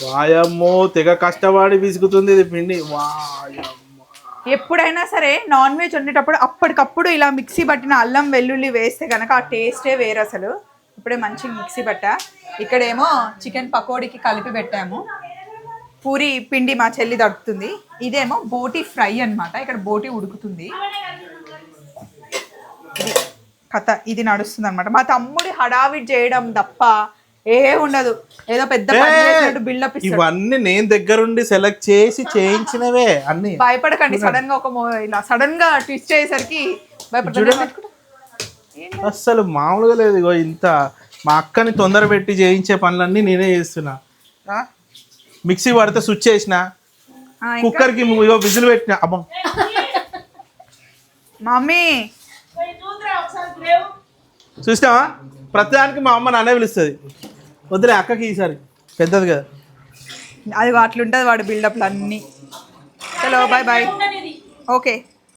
వాయమ్మో తెగ కష్టపడి విసుగుతుంది ఇది పిండి. వాయమ్మ. ఎప్పుడైనా సరే నాన్ వెజ్ వండేటప్పుడు అప్పటికప్పుడు ఇలా మిక్సీ పట్టిన అల్లం వెల్లుల్లి వేస్తే కనుక ఆ టేస్టే వేరు అసలు. ఇప్పుడే మంచి మిక్సీ పట్టా. ఇక్కడేమో చికెన్ పకోడీకి కలిపి పెట్టాము. పూరి పిండి మా చెల్లి దడుపుతుంది. ఇదేమో బోటి ఫ్రై అన్నమాట. ఇక్కడ బోటి ఉడుకుతుంది. కథ ఇది నడుస్తుంది అనమాట. మా తమ్ముడి హడావిడి చేయడం తప్ప ఏ ఉండదు. ఏదో పెద్ద బిల్డప్. ఇవన్నీ నేను దగ్గరుండి సెలెక్ట్ చేసి చేయించినవే అన్ని. భయపడకండి, సడన్ గా ఇలా సడన్ గా ట్విస్ట్ అయ్యేసరికి భయపడకండి. అస్సలు మామూలుగా లేదు. ఇగో ఇంత మా అక్కని తొందర పెట్టి చేయించే పనులన్నీ నేనే చేస్తున్నా. మిక్సీ పడితే స్విచ్ చేసిన, కుక్కర్కి విజిల్ పెట్టిన. అబ్బా మమ్మీ చూసినావా, ప్రతిదానికి మా అమ్మ నాన్నే పిలుస్తుంది. వద్దులే అక్కకి ఈసారి పెద్దది కదా. అది అట్లుంటుంది వాడు బిల్డప్లు అన్నీ. చలో బాయ్ బాయ్. ఓకే.